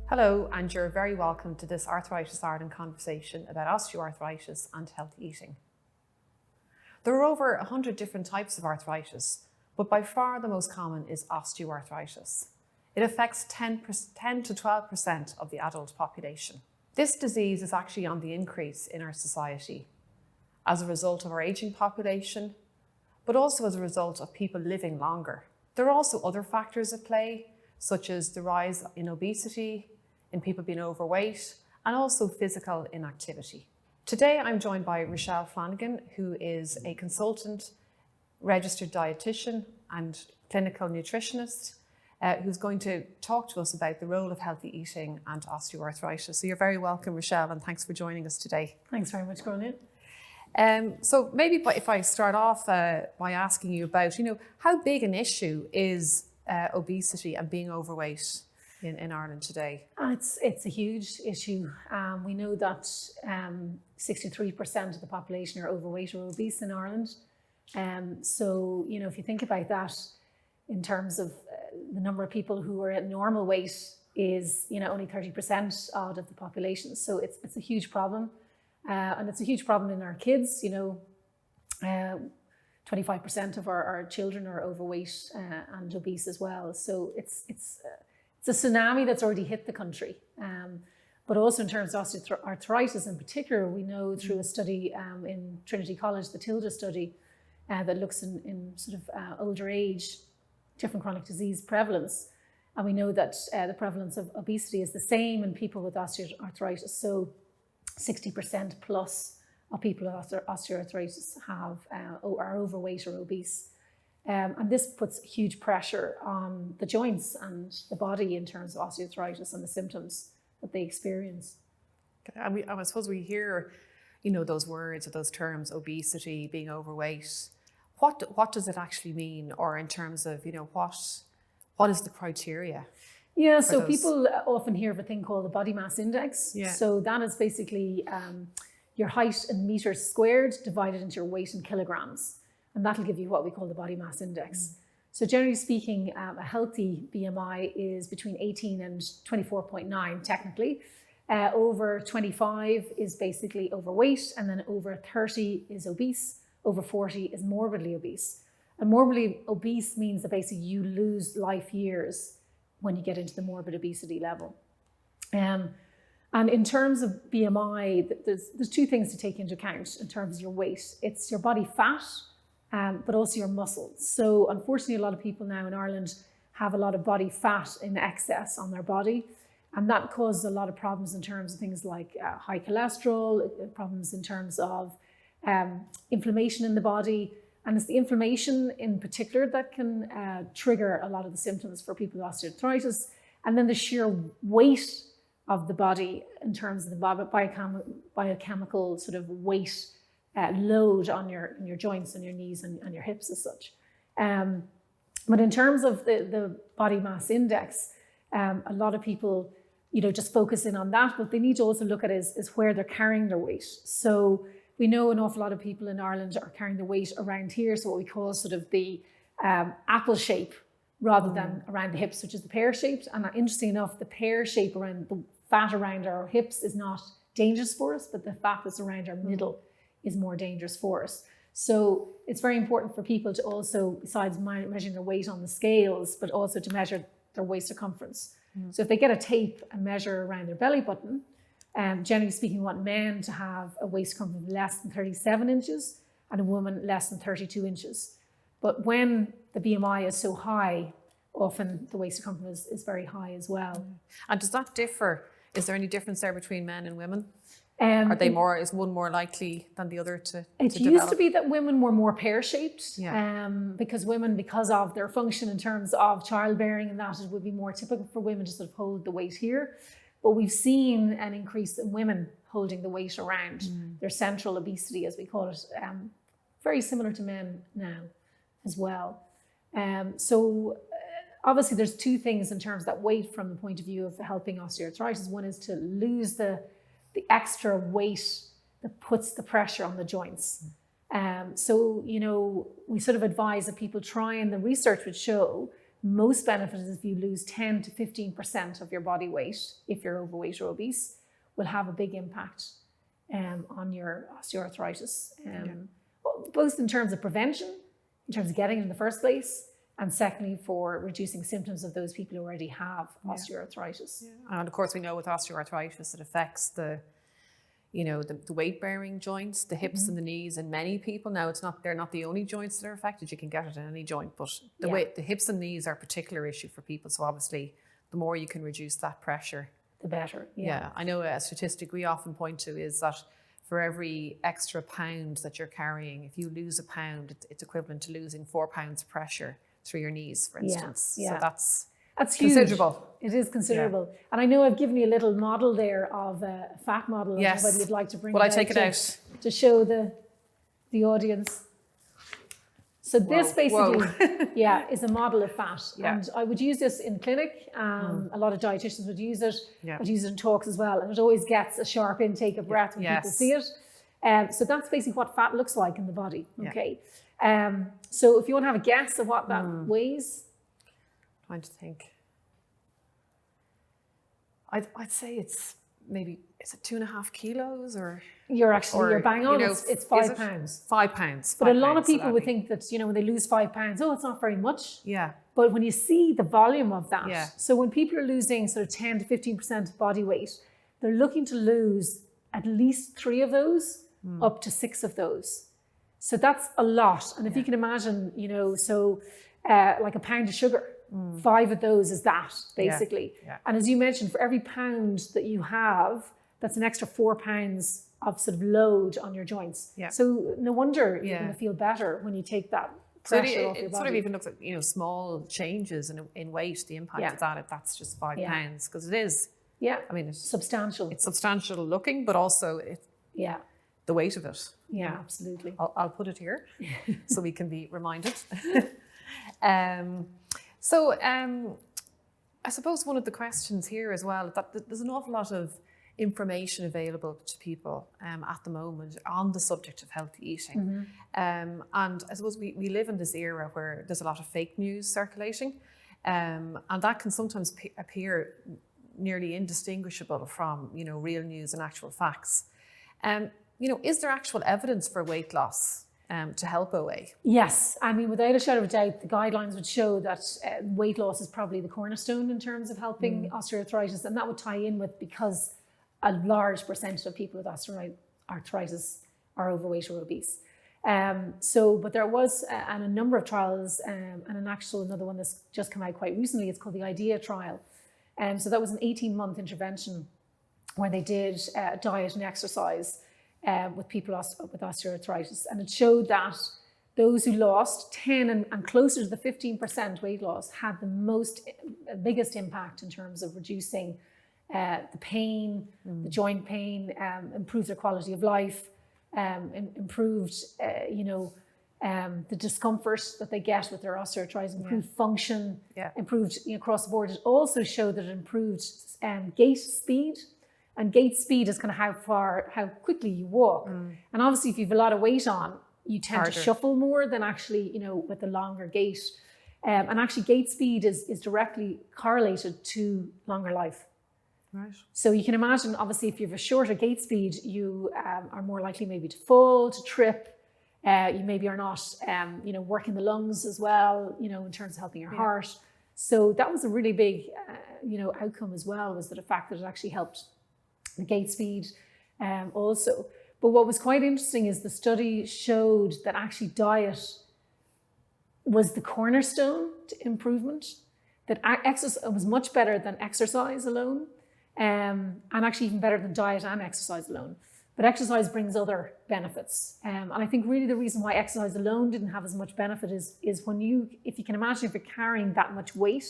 Hello, and you're very welcome to this Arthritis Ireland conversation about osteoarthritis and healthy eating. There are over 100 different types of arthritis, but by far the most common is osteoarthritis. It affects 10 to 12% of the adult population. This disease is actually on the increase in our society as a result of our ageing population, but also as a result of people living longer. There are also other factors at play, such as the rise in obesity, in people being overweight, and also physical inactivity. Today, I'm joined by Richelle Flanagan, who is a consultant, registered dietitian, and clinical nutritionist, who's going to talk to us about the role of healthy eating and osteoarthritis. So you're very welcome, Richelle, and thanks for joining us today. Thanks very much, Gráinne. So maybe if I start off by asking you about, how big an issue is obesity and being overweight in Ireland today? It's a huge issue. We know that 63% of the population are overweight or obese in Ireland. So, if you think about that in terms of the number of people who are at normal weight is, only 30% odd of the population. So it's a huge problem. And it's a huge problem in our kids. 25% of our children are overweight and obese as well. So it's a tsunami that's already hit the country. But also in terms of osteoarthritis in particular, we know through a study in Trinity College, the TILDA study, that looks in sort of older age, different chronic disease prevalence. And we know that the prevalence of obesity is the same in people with osteoarthritis. So 60% plus of people with osteoarthritis are overweight or obese. And this puts huge pressure on the joints and the body in terms of osteoarthritis and the symptoms that they experience. And I suppose we hear, those words or those terms, obesity, being overweight. What does it actually mean? Or in terms of, what is the criteria? Yeah, so people often hear of a thing called the body mass index. Yeah. So that is basically your height in meters squared divided into your weight in kilograms. And that'll give you what we call the body mass index. So generally speaking, a healthy BMI is between 18 and 24.9 technically. Over 25 is basically overweight, and then over 30 is obese, over 40 is morbidly obese. And morbidly obese means that basically you lose life years when you get into the morbid obesity level. And in terms of BMI, there's two things to take into account in terms of your weight. It's your body fat, but also your muscles. So unfortunately, a lot of people now in Ireland have a lot of body fat in excess on their body. And that causes a lot of problems in terms of things like high cholesterol, problems in terms of inflammation in the body. And it's the inflammation in particular that can trigger a lot of the symptoms for people with osteoarthritis. And then the sheer weight of the body in terms of the biochemical sort of weight load on your joints and your knees and your hips as such. But in terms of the body mass index, a lot of people, just focus in on that, but they need to also look at is where they're carrying their weight. So we know an awful lot of people in Ireland are carrying their weight around here, so what we call sort of the apple shape rather than around the hips, which is the pear shaped. And interesting enough, the pear shape around the fat around our hips is not dangerous for us, but the fat that's around our middle is more dangerous for us. So it's very important for people to also, besides measuring their weight on the scales, but also to measure their waist circumference. So if they get a tape and measure around their belly button, generally speaking, we want men to have a waist circumference less than 37 inches and a woman less than 32 inches. But when the BMI is so high, often the waist circumference is very high as well. And does that differ? Is there any difference there between men and women? Is one more likely than the other to develop? It used to be that women were more pear-shaped, yeah. Because women, because of their function in terms of childbearing and that, it would be more typical for women to sort of hold the weight here. But we've seen an increase in women holding the weight around their central obesity, as we call it, very similar to men now as well. So obviously there's two things in terms of that weight from the point of view of helping osteoarthritis. One is to lose the extra weight that puts the pressure on the joints. So, we sort of advise that people try, and the research would show most benefit is if you lose 10 to 15% of your body weight, if you're overweight or obese, will have a big impact on your osteoarthritis, both in terms of prevention, in terms of getting it in the first place, and secondly for reducing symptoms of those people who already have osteoarthritis. Yeah. And of course we know with osteoarthritis it affects the weight-bearing joints, the hips and the knees in many people. Now they're not the only joints that are affected. You can get it in any joint, but the hips and knees are a particular issue for people. So obviously the more you can reduce that pressure, the better. Yeah. I know a statistic we often point to is that for every extra pound that you're carrying, if you lose a pound, it's equivalent to losing 4 pounds of pressure through your knees, for instance. Yeah. So that's huge. Considerable. It is considerable. Yeah. And I know I've given you a little model there of a fat model. Yes. Whether you'd like to bring it out. I take it out? To show the audience. So this basically, is a model of fat. Yeah. And I would use this in clinic. A lot of dietitians would use it. Yeah. I'd use it in talks as well. And it always gets a sharp intake of breath when people see it. So that's basically what fat looks like in the body. Okay. So if you want to have a guess of what that weighs. Trying to think. I'd say it's maybe, is it 2.5 kilos or? You're bang on. It's 5 pounds. 5 pounds. But a lot of people would think that, when they lose 5 pounds, it's not very much. Yeah. But when you see the volume of that, so when people are losing sort of 10 to 15% body weight, they're looking to lose at least 3 of those, up to 6 of those. So that's a lot. And if you can imagine, like a pound of sugar, 5 of those is that, basically. Yeah. Yeah. And as you mentioned, for every pound that you have, that's an extra 4 pounds of sort of load on your joints. Yeah. So no wonder you're going to feel better when you take that pressure off your body. It sort of even looks like, small changes in weight, the impact of that, if that's just 5 pounds, because it is. Yeah. I mean, it's substantial. It's substantial looking, but also the weight of it. Yeah, absolutely. I'll put it here so we can be reminded. So I suppose one of the questions here as well, that there's an awful lot of information available to people at the moment on the subject of healthy eating. And I suppose we live in this era where there's a lot of fake news circulating, and that can sometimes appear nearly indistinguishable from, real news and actual facts. Is there actual evidence for weight loss to help OA? Yes. I mean, without a shadow of a doubt, the guidelines would show that weight loss is probably the cornerstone in terms of helping osteoarthritis. And that would tie in with, because a large percentage of people with osteoarthritis are overweight or obese. But there was a number of trials, and another one that's just come out quite recently. It's called the INDI trial. So that was an 18-month intervention where they did diet and exercise with people with osteoarthritis. And it showed that those who lost 10 and closer to the 15% weight loss had the biggest impact in terms of reducing the pain, the joint pain, improved their quality of life, improved, the discomfort that they get with their osteoarthritis, improved function, improved across the board. It also showed that it improved gait speed. And gait speed is kind of how quickly you walk. And obviously, if you have a lot of weight on, you tend to shuffle more than actually, with the longer gait. And actually, gait speed is directly correlated to longer life. Right. So you can imagine, obviously, if you have a shorter gait speed, you are more likely maybe to fall, to trip. You maybe are not, working the lungs as well, in terms of helping your heart. So that was a really big, outcome as well, was the fact that it actually helped the gait speed also. But what was quite interesting is the study showed that actually diet was the cornerstone to improvement, that exercise was much better than exercise alone, and actually even better than diet and exercise alone. But exercise brings other benefits. And I think really the reason why exercise alone didn't have as much benefit is if you can imagine, if you're carrying that much weight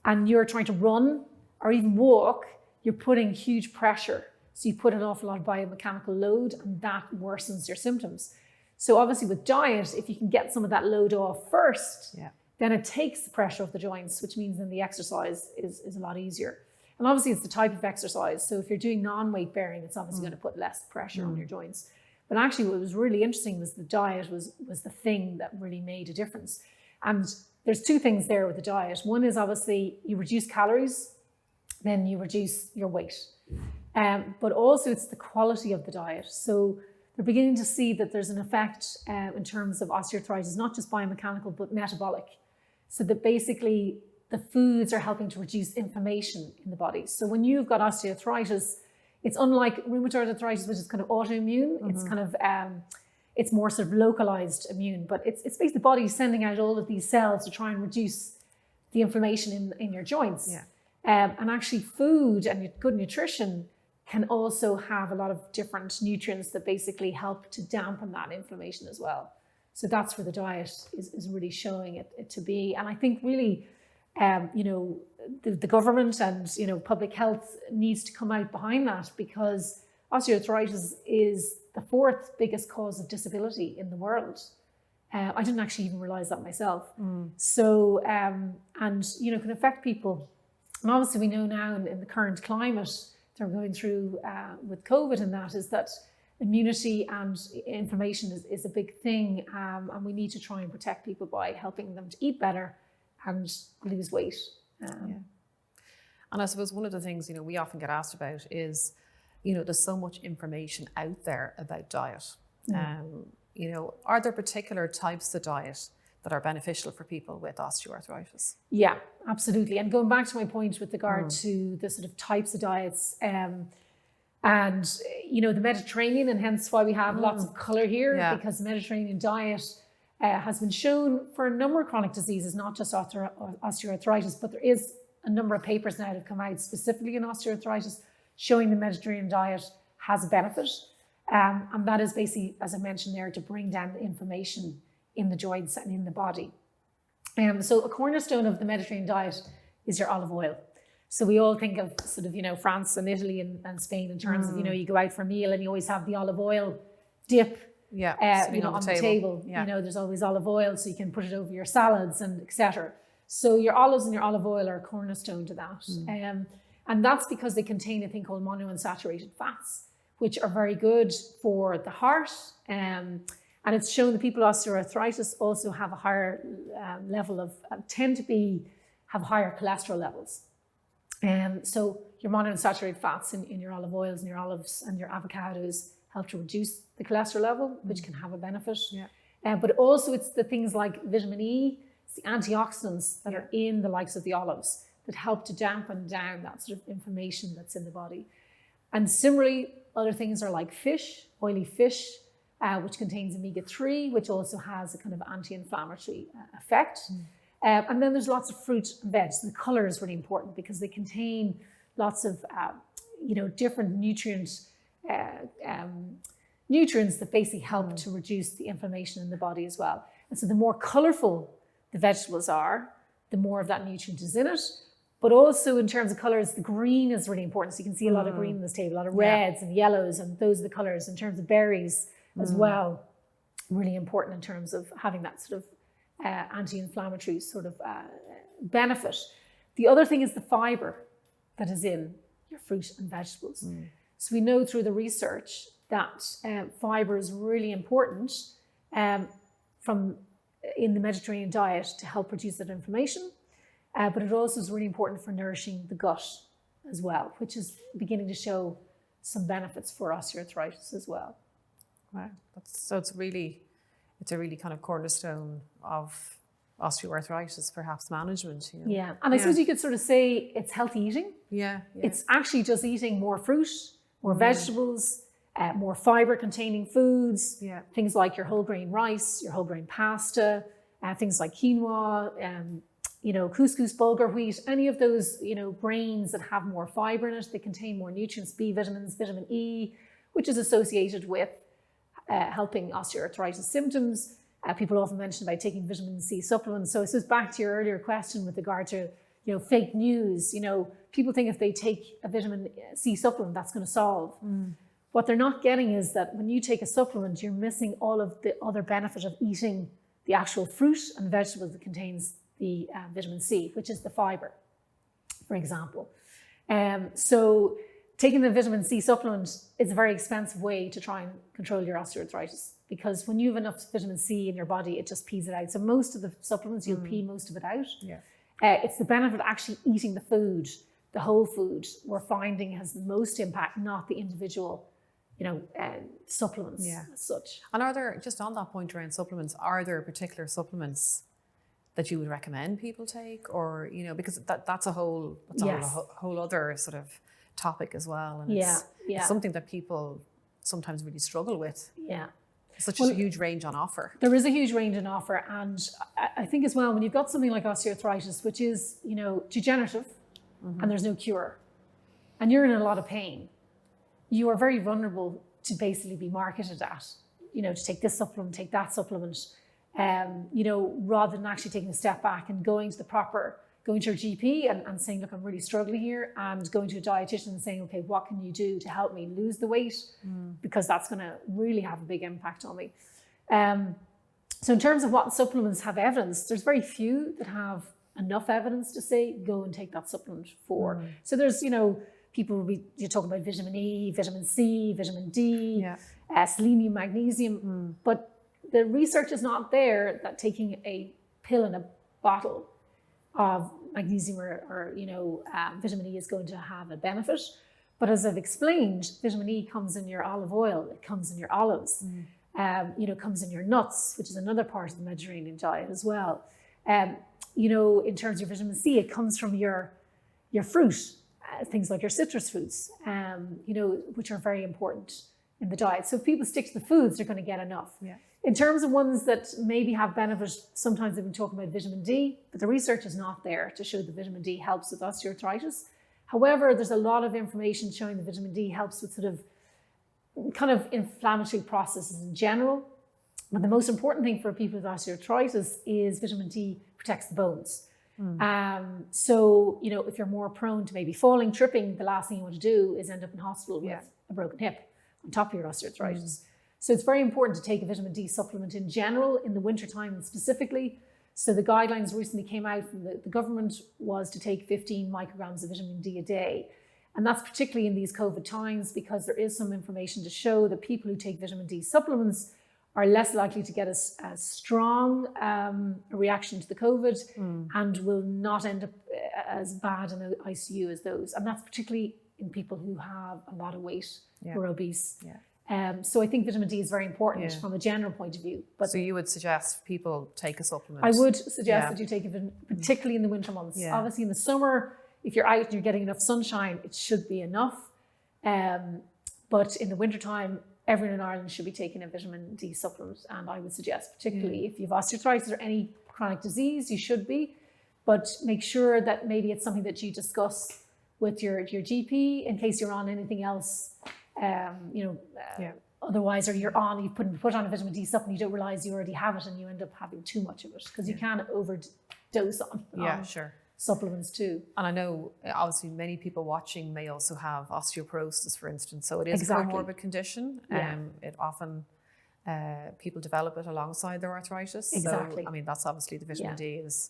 and you're trying to run or even walk, you're putting huge pressure. So you put an awful lot of biomechanical load, and that worsens your symptoms. So obviously with diet, if you can get some of that load off first, then it takes the pressure off the joints, which means then the exercise is a lot easier. And obviously it's the type of exercise. So if you're doing non-weight bearing, it's obviously going to put less pressure on your joints. But actually what was really interesting was the diet was the thing that really made a difference. And there's two things there with the diet. One is obviously you reduce calories, then you reduce your weight. But also it's the quality of the diet. So they're beginning to see that there's an effect in terms of osteoarthritis, not just biomechanical, but metabolic. So that basically the foods are helping to reduce inflammation in the body. So when you've got osteoarthritis, it's unlike rheumatoid arthritis, which is kind of autoimmune. It's kind of, it's more sort of localized immune, but it's basically the body sending out all of these cells to try and reduce the inflammation in your joints. Yeah. And actually food and good nutrition can also have a lot of different nutrients that basically help to dampen that inflammation as well. So that's where the diet is really showing it to be. And I think really, the government and, public health needs to come out behind that, because osteoarthritis is the 4th biggest cause of disability in the world. I didn't actually even realize that myself. So, can affect people. And obviously we know now in the current climate that we're going through with COVID and that is that immunity and inflammation is a big thing. And we need to try and protect people by helping them to eat better and lose weight. And I suppose one of the things, we often get asked about is, there's so much information out there about diet. Are there particular types of diet that are beneficial for people with osteoarthritis? Yeah, absolutely. And going back to my point with regard to the sort of types of diets, and the Mediterranean, and hence why we have lots of color here, because the Mediterranean diet has been shown for a number of chronic diseases, not just osteoarthritis, but there is a number of papers now that have come out specifically in osteoarthritis showing the Mediterranean diet has a benefit. And that is basically, as I mentioned there, to bring down the inflammation in the joints and in the body. So a cornerstone of the Mediterranean diet is your olive oil. So we all think of sort of, France and Italy and Spain in terms of, you go out for a meal and you always have the olive oil dip on the table. There's always olive oil, so you can put it over your salads and etc. So your olives and your olive oil are a cornerstone to that. And that's because they contain a thing called monounsaturated fats, which are very good for the heart. And it's shown that people with osteoarthritis also have a higher level of, have higher cholesterol levels. So your monounsaturated fats in your olive oils and your olives and your avocados help to reduce the cholesterol level, which can have a benefit. But also it's the things like vitamin E, it's the antioxidants that are in the likes of the olives that help to dampen down that sort of inflammation that's in the body. And similarly, other things are like fish, oily fish, which contains omega-3, which also has a kind of anti-inflammatory effect. And then there's lots of fruit and veg. The color is really important because they contain lots of, different nutrients that basically help to reduce the inflammation in the body as well. And so the more colorful the vegetables are, the more of that nutrient is in it. But also in terms of colors, the green is really important. So you can see a lot of green on this table, a lot of reds and yellows, and those are the colors. In terms of berries as well, really important in terms of having that sort of anti-inflammatory sort of benefit. The other thing is the fiber that is in your fruit and vegetables. So we know through the research that fiber is really important in the Mediterranean diet to help reduce that inflammation. But it also is really important for nourishing the gut as well, which is beginning to show some benefits for osteoarthritis as well. Wow. So it's a really kind of cornerstone of osteoarthritis, perhaps management. Yeah, and I suppose you could sort of say it's healthy eating. It's actually just eating more fruit, more vegetables, more fiber containing foods, things like your whole grain rice, your whole grain pasta, things like quinoa, couscous, bulgur wheat, any of those, grains that have more fiber in it. They contain more nutrients, B vitamins, vitamin E, which is associated with helping osteoarthritis symptoms. People often mention about taking vitamin C supplements. So this is back to your earlier question with regard to, fake news. People think if they take a vitamin C supplement, that's going to solve. What they're not getting is that when you take a supplement, you're missing all of the other benefit of eating the actual fruit and vegetable that contains the vitamin C, which is the fiber, for example. So taking the vitamin C supplement is a very expensive way to try and control your osteoarthritis, because when you have enough vitamin C in your body, it just pees it out. So most of the supplements, you'll pee most of it out. Yeah. It's the benefit of actually eating the food, the whole food, we're finding has the most impact, not the individual, supplements as such. And are there, just on that point around supplements, are there particular supplements that you would recommend people take, or because that's a whole other sort of topic as well, and it's something that people sometimes really struggle with. Yeah. Such a huge range on offer. There is a huge range on offer, and I think as well, when you've got something like osteoarthritis, which is degenerative, and there's no cure, and you're in a lot of pain, you are very vulnerable to basically be marketed at, to take this supplement, take that supplement, rather than actually taking a step back and going to your GP and saying, look, I'm really struggling here, and going to a dietitian and saying, okay, what can you do to help me lose the weight? Because that's going to really have a big impact on me. So in terms of what supplements have evidence, there's very few that have enough evidence to say, go and take that supplement for. So there's, people will be talking about vitamin E, vitamin C, vitamin D, selenium, magnesium, but the research is not there that taking a pill in a bottle of magnesium or vitamin E is going to have a benefit. But as I've explained, vitamin E comes in your olive oil, it comes in your olives, comes in your nuts, which is another part of the Mediterranean diet as well. In terms of vitamin C, it comes from your fruit, things like your citrus fruits, which are very important in the diet. So if people stick to the foods, they're going to get enough. Yeah. In terms of ones that maybe have benefit, sometimes they've been talking about vitamin D, but the research is not there to show that vitamin D helps with osteoarthritis. However, there's a lot of information showing that vitamin D helps with sort of kind of inflammatory processes in general. But the most important thing for people with osteoarthritis is vitamin D protects the bones. So, if you're more prone to maybe falling, tripping, the last thing you want to do is end up in hospital with a broken hip on top of your osteoarthritis. So it's very important to take a vitamin D supplement in general, in the wintertime specifically. So the guidelines recently came out from the government was to take 15 micrograms of vitamin D a day. And that's particularly in these COVID times, because there is some information to show that people who take vitamin D supplements are less likely to get a strong reaction to the COVID and will not end up as bad in the ICU as those. And that's particularly in people who have a lot of weight, who are obese. So I think vitamin D is very important from a general point of view. But so you would suggest people take a supplement? I would suggest that you take it, particularly in the winter months. Obviously in the summer, if you're out and you're getting enough sunshine, it should be enough. But in the wintertime, everyone in Ireland should be taking a vitamin D supplement. And I would suggest, particularly if you have osteoarthritis or any chronic disease, you should be. But make sure that maybe it's something that you discuss with your GP in case you're on anything else. Otherwise, or you put on a vitamin D supplement, you don't realize you already have it and you end up having too much of it, because you can overdose on supplements too. And I know obviously many people watching may also have osteoporosis, for instance, so it is a comorbid condition. It often people develop it alongside their arthritis. So I mean, that's obviously the vitamin D is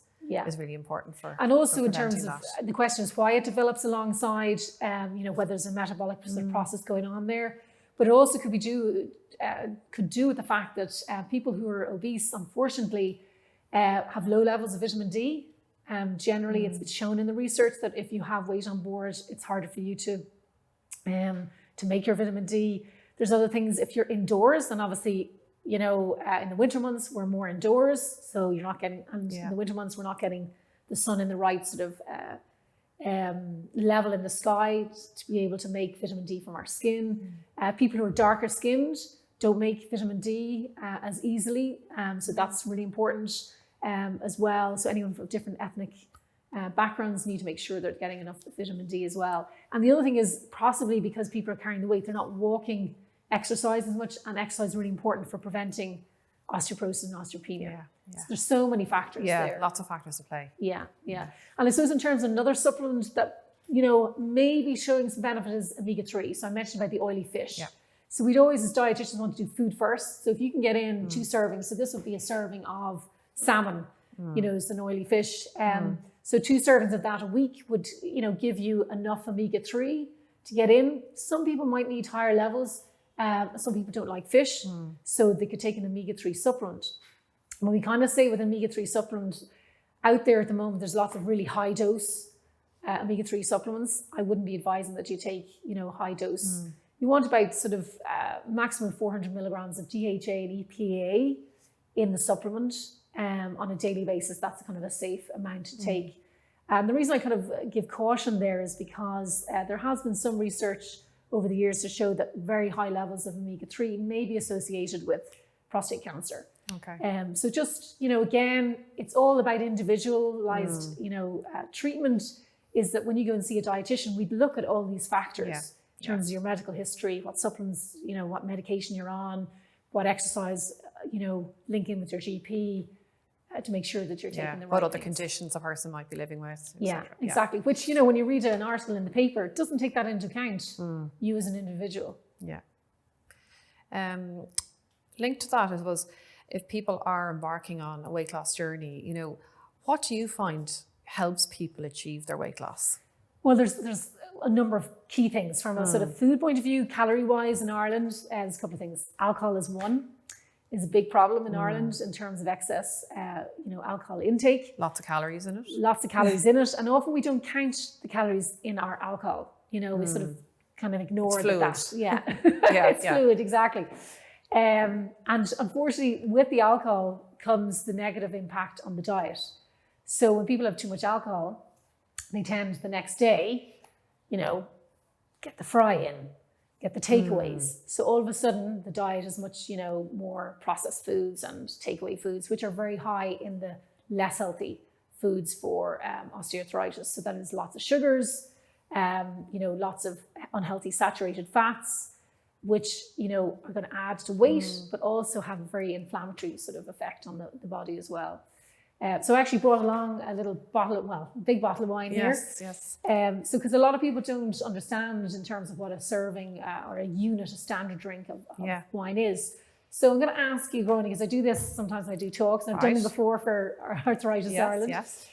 really important for. And also in terms of the question is why it develops alongside, whether there's a metabolic process going on there. But it also could do with the fact that people who are obese, unfortunately, have low levels of vitamin D. Generally, it's shown in the research that if you have weight on board, it's harder for you to make your vitamin D. There's other things. If you're indoors, then obviously, in the winter months, we're more indoors. So you're not getting, in the winter months, we're not getting the sun in the right sort of level in the sky to be able to make vitamin D from our skin. People who are darker skinned don't make vitamin D as easily. So that's really important as well. So anyone from different ethnic backgrounds need to make sure they're getting enough vitamin D as well. And the other thing is possibly because people are carrying the weight, they're not walking, exercise as much, and exercise is really important for preventing osteoporosis and osteopenia. So there's so many factors there. Lots of factors to play. And I suppose in terms of another supplement that, maybe showing some benefit is omega-3. So I mentioned about the oily fish. So we'd always, as dietitians, want to do food first. So if you can get in 2 servings, so this would be a serving of salmon, it's an oily fish. So 2 servings of that a week would, give you enough omega-3 to get in. Some people might need higher levels. Some people don't like fish, so they could take an omega-3 supplement. When we kind of say with omega-3 supplement, out there at the moment, there's lots of really high dose omega-3 supplements. I wouldn't be advising that you take, high dose. You want about sort of maximum 400 milligrams of DHA and EPA in the supplement on a daily basis. That's kind of a safe amount to take. And the reason I kind of give caution there is because there has been some research over the years to show that very high levels of omega-3 may be associated with prostate cancer. Okay. So just, again, it's all about individualized, treatment. Is that when you go and see a dietitian, we'd look at all these factors in terms of your medical history, what supplements, what medication you're on, what exercise, link in with your GP to make sure that you're taking the right what other things. Conditions a person might be living with. Yeah, exactly. Which, when you read an article in the paper, it doesn't take that into account, you as an individual. Yeah. Linked to that, I suppose, if people are embarking on a weight loss journey, what do you find helps people achieve their weight loss? Well, there's a number of key things from a sort of food point of view, calorie-wise in Ireland. There's a couple of things. Alcohol is a big problem in Ireland in terms of excess, alcohol intake. Lots of calories in it. Lots of calories in it. And often we don't count the calories in our alcohol. We sort of kind of ignore that. Yeah, it's fluid, exactly. And unfortunately, with the alcohol comes the negative impact on the diet. So when people have too much alcohol, they tend the next day, get the fry-in, get the takeaways. So all of a sudden, the diet is much, more processed foods and takeaway foods, which are very high in the less healthy foods for osteoarthritis. So that is lots of sugars, lots of unhealthy saturated fats, which, are going to add to weight, but also have a very inflammatory sort of effect on the body as well. So I actually brought along a big bottle of wine here. Yes. So because a lot of people don't understand in terms of what a serving or a unit, a standard drink of wine is. So I'm going to ask you, Gráinne, because I do this, sometimes I do talks, and I've done them before for Arthritis Ireland. Yes.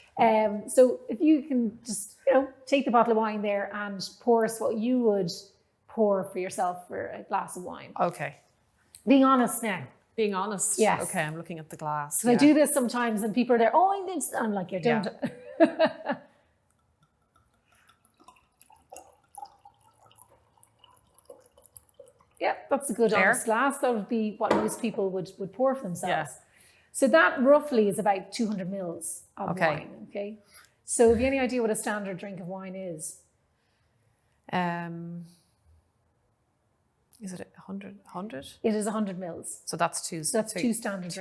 So if you can just, take the bottle of wine there and pour us what you would pour for yourself for a glass of wine. Okay. Being honest now. Being honest? Yes. Okay, I'm looking at the glass. So I do this sometimes and people are there, I'm like, don't. Yeah, that's a good honest glass. That would be what most people would pour for themselves. Yeah. So that roughly is about 200 mils of wine, okay? So have you any idea what a standard drink of wine is? Is it 100? It is 100 mils. So that's two standard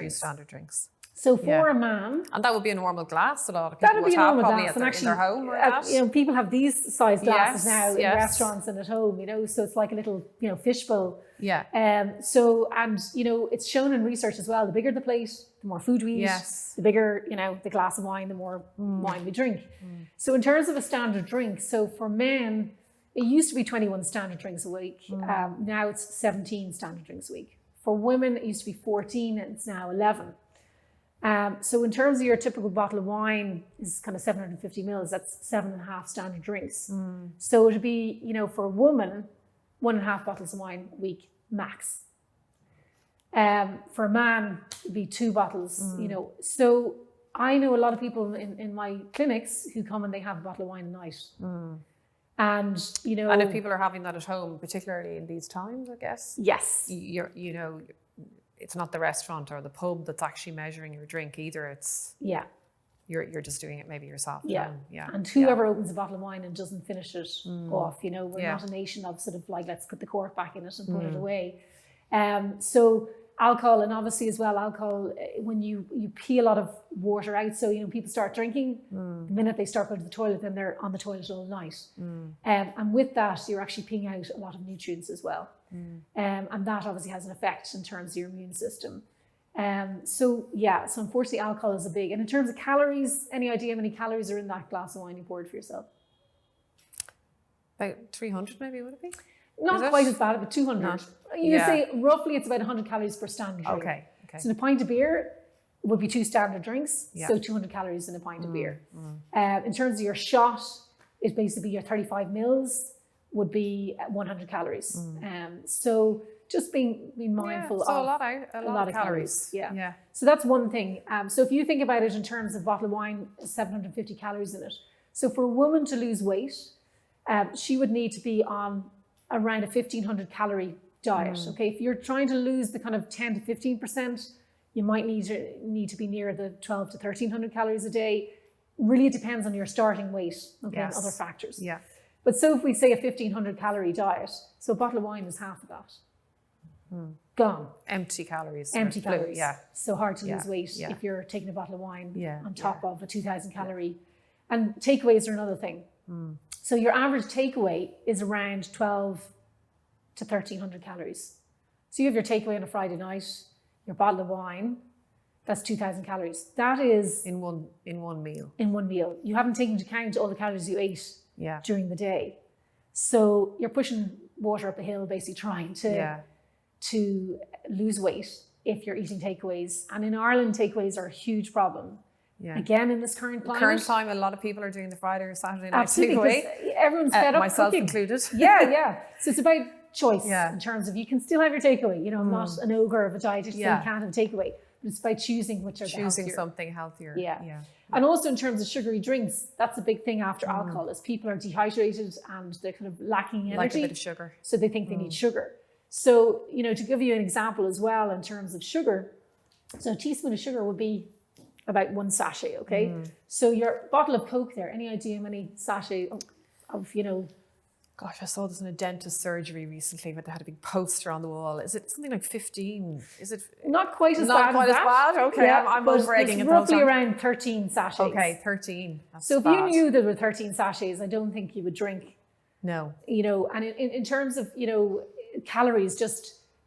drinks. So for a man... And that would be a normal glass. A lot of people would have probably in their home or that. People have these size glasses now in restaurants and at home, so it's like a little, fishbowl. Yeah. It's shown in research as well. The bigger the plate, the more food we eat. Yes. The bigger, the glass of wine, the more wine we drink. So in terms of a standard drink, so for men, it used to be 21 standard drinks a week. Now it's 17 standard drinks a week. For women, it used to be 14 and it's now 11. So in terms of your typical bottle of wine is kind of 750 mils, that's 7.5 standard drinks. So it would be, for a woman, 1.5 bottles of wine a week max. For a man, it'd be 2 bottles, So I know a lot of people in my clinics who come and they have a bottle of wine a night. And, And if people are having that at home, particularly in these times, I guess. Yes. It's not the restaurant or the pub that's actually measuring your drink either. It's you're just doing it maybe yourself. Yeah. And whoever opens a bottle of wine and doesn't finish it off, we're not a nation of sort of like, let's put the cork back in it and put it away. So alcohol, and obviously as well, alcohol, when you pee a lot of water out, so people start drinking, the minute they start going to the toilet, then they're on the toilet all night. And with that, you're actually peeing out a lot of nutrients as well. And that obviously has an effect in terms of your immune system. So unfortunately alcohol is a big, and in terms of calories, any idea how many calories are in that glass of wine you poured for yourself? About 300 maybe, would it be? Not quite as bad, but 200. No. You would say roughly it's about 100 calories per standard drink. Okay. So in a pint of beer would be 2 standard drinks, so 200 calories in a pint of beer. In terms of your shot, it's basically your 35 mils, would be 100 calories. So just being mindful so of a lot of calories. Yeah. So that's one thing. So if you think about it in terms of a bottle of wine, 750 calories in it. So for a woman to lose weight, she would need to be on around a 1,500 calorie diet. Okay, if you're trying to lose the kind of 10 to 15%, you might need to be near the 12 to 1,300 calories a day. Really, it depends on your starting weight, okay, and other factors. Yeah. But so if we say a 1,500 calorie diet, so a bottle of wine is half of that. Gone. Empty calories. Empty calories. Yeah. So hard to lose weight if you're taking a bottle of wine on top of a 2,000 calorie. And takeaways are another thing. So your average takeaway is around 12 to 1,300 calories. So you have your takeaway on a Friday night, your bottle of wine, that's 2,000 calories. That is in one meal. In one meal. You haven't taken into account all the calories you ate during the day. So you're pushing water up a hill, basically trying to lose weight if you're eating takeaways. And in Ireland, takeaways are a huge problem. Yeah. Again, in this current climate. Current time, a lot of people are doing the Friday or Saturday night takeaway. Everyone's fed up myself cooking. included. Yeah. So it's about choice in terms of you can still have your takeaway. You know, I'm not an ogre of a dietitian, so you can't have a takeaway. But it's about choosing which are the healthier. Something healthier. Yeah. And also in terms of sugary drinks, that's a big thing after alcohol, is people are dehydrated and they're kind of lacking energy. Like a bit of sugar. So they think they need sugar. So, you know, to give you an example as well in terms of sugar, so a teaspoon of sugar would be about one sachet, okay? So your bottle of Coke there, any idea how many sachet of, you know? Gosh, I saw this in a dentist surgery recently, but they had a big poster on the wall. Is it something like 15? Is it? Not quite as bad. Not quite as bad? Okay, yeah, I'm over-egging it. It's roughly around 13 sachets. Okay, 13. That's so if bad. you knew there were 13 sachets, I don't think you would drink. No. You know, and in terms of, you know, calories,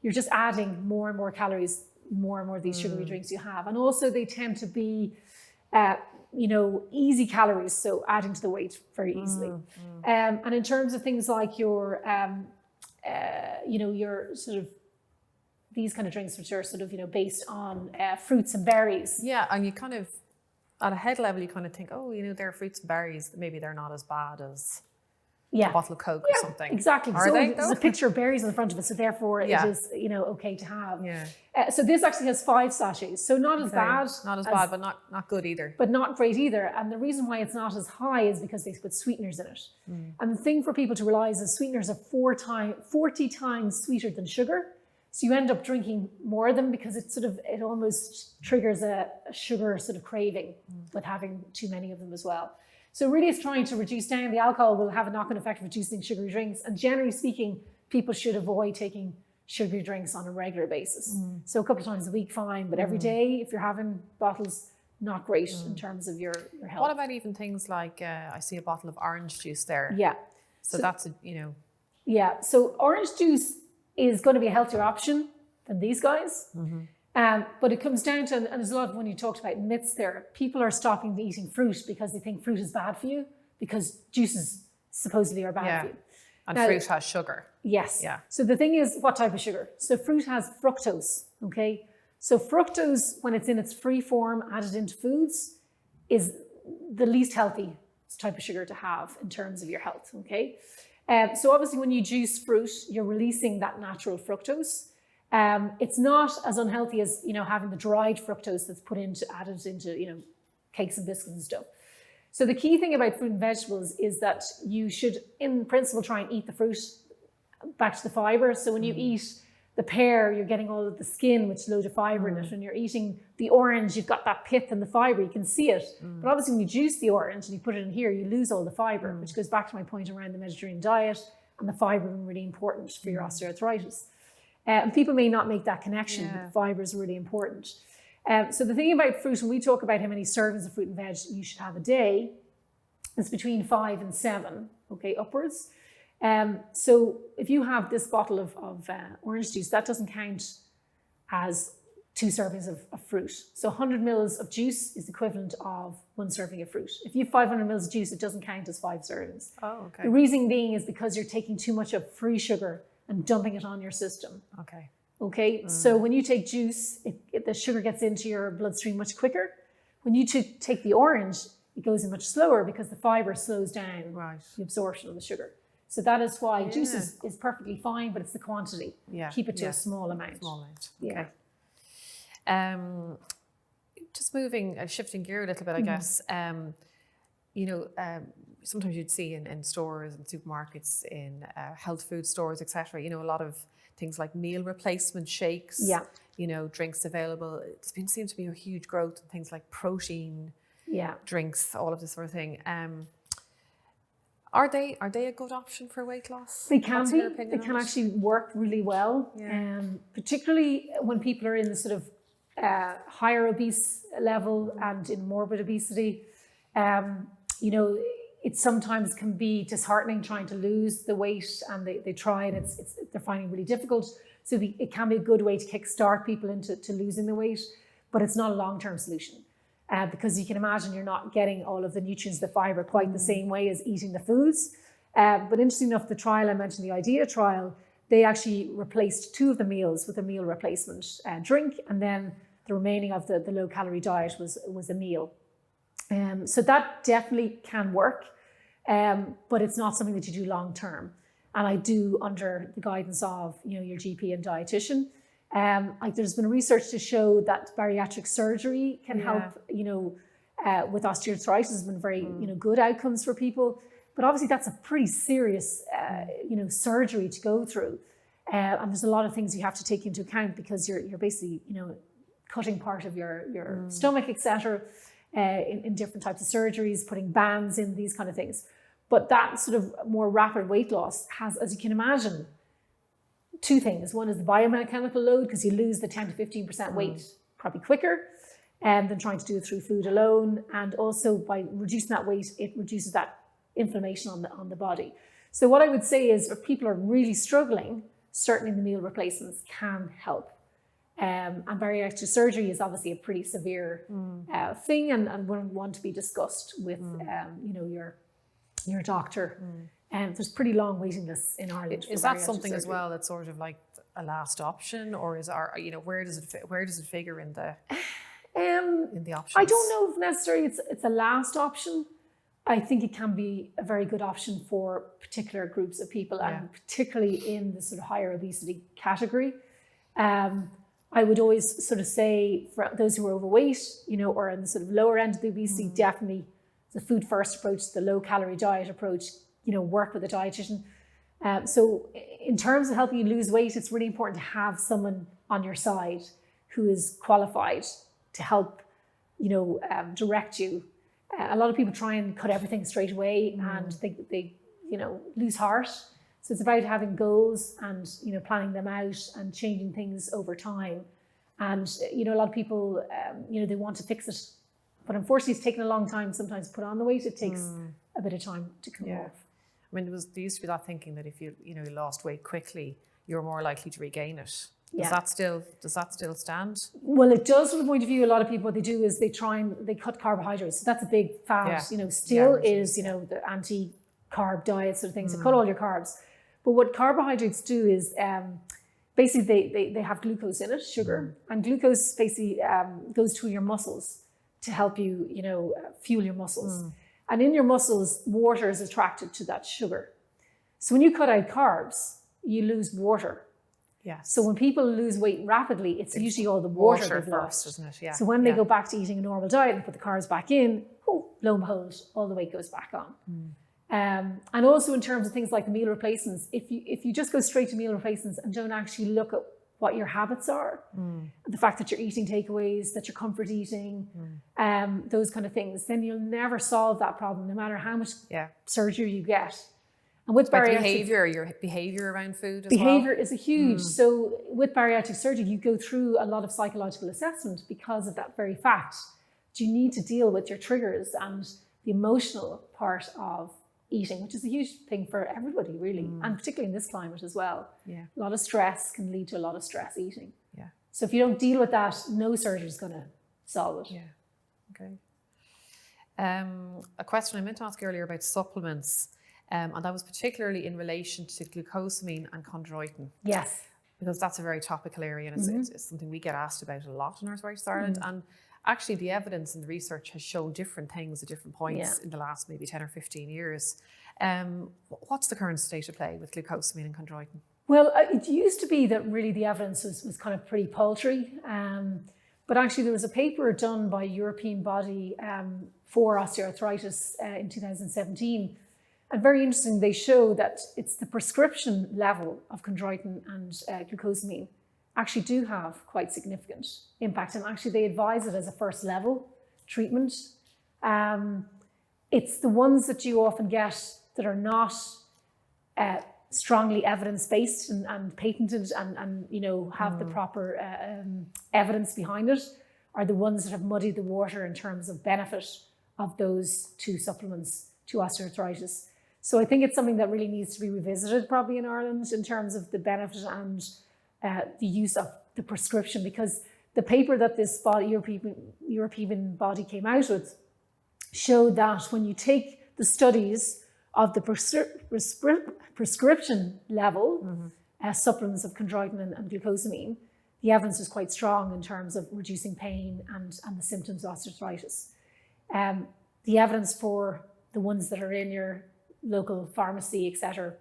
you're just adding more and more calories, more and more of these sugary drinks you have. And also they tend to be, you know, easy calories, so adding to the weight very easily. And in terms of things like your, you know, your sort of, these kind of drinks which are sort of, you know, based on fruits and berries. Yeah, and you kind of, at a head level, you kind of think, oh, you know, they're fruits and berries, maybe they're not as bad as a bottle of Coke or something. Exactly. Are they, there's a picture of berries on the front of it, so therefore it is, you know, okay to have. Yeah. So this actually has 5 sachets, so not as bad. Not as bad, but not good either. But not great either. And the reason why it's not as high is because they put sweeteners in it. And the thing for people to realize is sweeteners are 40 times sweeter than sugar. So you end up drinking more of them because it almost triggers a sugar sort of craving with having too many of them as well. So really it's trying to reduce down. The alcohol will have a knock-on effect of reducing sugary drinks. And generally speaking, people should avoid taking sugary drinks on a regular basis. So a couple of times a week, fine. But every day, if you're having bottles, not great in terms of your health. What about even things like, I see a bottle of orange juice there. Yeah. So that's, you know. Yeah. So orange juice is going to be a healthier option than these guys. But it comes down to, and there's a lot of, when you talked about myths there, people are stopping eating fruit because they think fruit is bad for you because juices supposedly are bad for you. And now, fruit has sugar. Yes. Yeah. So the thing is, what type of sugar? So fruit has fructose, okay? So fructose, when it's in its free form, added into foods, is the least healthy type of sugar to have in terms of your health, okay? So obviously when you juice fruit, you're releasing that natural fructose. It's not as unhealthy as, you know, having the dried fructose that's added into, you know, cakes and biscuits and stuff. So the key thing about fruit and vegetables is that you should, in principle, try and eat the fruit back to the fibre. So when you eat the pear, you're getting all of the skin, which is loads of fibre in it. When you're eating the orange, you've got that pith and the fibre, you can see it. But obviously when you juice the orange and you put it in here, you lose all the fibre, which goes back to my point around the Mediterranean diet and the fibre being really important for your osteoarthritis. And people may not make that connection, but fibre is really important. So the thing about fruit, when we talk about how many servings of fruit and veg you should have a day, it's between 5 and 7, okay, upwards. So if you have this bottle of orange juice, that doesn't count as 2 servings of fruit. So 100 mils of juice is equivalent of 1 serving of fruit. If you have 500 mils of juice, it doesn't count as 5 servings. Oh, okay. The reason being is because you're taking too much of free sugar and dumping it on your system. Okay. So when you take juice, the sugar gets into your bloodstream much quicker. When you take the orange, it goes in much slower because the fibre slows down the absorption of the sugar. So that is why juice is perfectly fine, but it's the quantity. Keep it to a small amount. Okay. Just shifting gear a little bit, I guess. Sometimes you'd see in stores and supermarkets, in health food stores, etc. A lot of things like meal replacement shakes. Drinks available. Seems to be a huge growth in things like protein drinks, all of this sort of thing. Are they a good option for weight loss? They can be. They can actually work really well, particularly when people are in the sort of higher obese level and in morbid obesity. It sometimes can be disheartening trying to lose the weight, and they try, and they're finding it really difficult. So it can be a good way to kickstart people into losing the weight, but it's not a long-term solution. Because you can imagine you're not getting all of the nutrients, the fiber, quite the same way as eating the foods. But interesting enough, the trial I mentioned, the IDEA trial, they actually replaced 2 of the meals with a meal replacement drink, and then the remaining of the low-calorie diet was a meal. So that definitely can work, but it's not something that you do long-term. And I do under the guidance of your GP and dietitian. There's been research to show that bariatric surgery can help, with osteoarthritis. Has been very, good outcomes for people. But obviously that's a pretty serious, surgery to go through. And there's a lot of things you have to take into account, because you're basically, cutting part of your stomach, etc. In different types of surgeries, putting bands in, these kind of things. But that sort of more rapid weight loss has, as you can imagine, 2 things. One is the biomechanical load, because you lose the 10 to 15% weight probably quicker than trying to do it through food alone. And also by reducing that weight, it reduces that inflammation on the body. So what I would say is, if people are really struggling, certainly the meal replacements can help. And bariatric surgery is obviously a pretty severe thing, and one to be discussed with your doctor. And there's pretty long waiting lists in Ireland. Is that something surgery as well that's sort of like a last option, or where does it figure in the options? I don't know if necessarily it's a last option. I think it can be a very good option for particular groups of people, and particularly in the sort of higher obesity category. I would always sort of say, for those who are overweight, or in the sort of lower end of the obesity, definitely the food first approach, the low calorie diet approach, work with a dietitian. So in terms of helping you lose weight, it's really important to have someone on your side who is qualified to help, direct you. A lot of people try and cut everything straight away, and they lose heart. So it's about having goals and, planning them out and changing things over time. And, a lot of people, they want to fix it, but unfortunately it's taken a long time sometimes to put on the weight. It takes a bit of time to come off. I mean, there used to be that thinking that if you lost weight quickly, you're more likely to regain it. Does that still stand? Well, it does from the point of view. A lot of people, what they do is they cut carbohydrates. So that's a big fad. Is the anti-carb diet sort of things. So cut all your carbs. But what carbohydrates do is basically they have glucose in it, sugar, and glucose basically goes to your muscles to help you, fuel your muscles. And in your muscles, water is attracted to that sugar. So when you cut out carbs, you lose water. Yes. So when people lose weight rapidly, it's usually all the water they've lost, isn't it? Yeah. So when they go back to eating a normal diet and put the carbs back in, lo and behold, all the weight goes back on. And also in terms of things like the meal replacements, if you just go straight to meal replacements and don't actually look at what your habits are, the fact that you're eating takeaways, that you're comfort eating, those kind of things, then you'll never solve that problem, no matter how much surgery you get. And with bariatric your behavior around food as behavior is a huge. So with bariatric surgery, you go through a lot of psychological assessment because of that very fact. You need to deal with your triggers and the emotional part of eating, which is a huge thing for everybody, really, and particularly in this climate as well. Yeah, a lot of stress can lead to a lot of stress eating. Yeah. So if you don't deal with that, no surgery is going to solve it. Yeah. Okay. A question I meant to ask earlier about supplements. And that was particularly in relation to glucosamine and chondroitin. Yes. Because that's a very topical area, and it's something we get asked about a lot in Arthritis Ireland. And actually the evidence and the research has shown different things at different points in the last maybe 10 or 15 years. What's the current state of play with glucosamine and chondroitin? Well, it used to be that really the evidence was kind of pretty paltry. But actually there was a paper done by a European body for osteoarthritis in 2017. And very interesting, they show that it's the prescription level of chondroitin and glucosamine actually do have quite significant impact. And actually they advise it as a first level treatment. It's the ones that you often get that are not strongly evidence-based and patented and have the proper evidence behind it, are the ones that have muddied the water in terms of benefit of those two supplements to osteoarthritis. So I think it's something that really needs to be revisited probably in Ireland in terms of the benefit and the use of the prescription, because the paper that this European body came out with showed that when you take the studies of the prescription level supplements of chondroitin and glucosamine, the evidence is quite strong in terms of reducing pain and the symptoms of osteoarthritis. The evidence for the ones that are in your local pharmacy, etc.,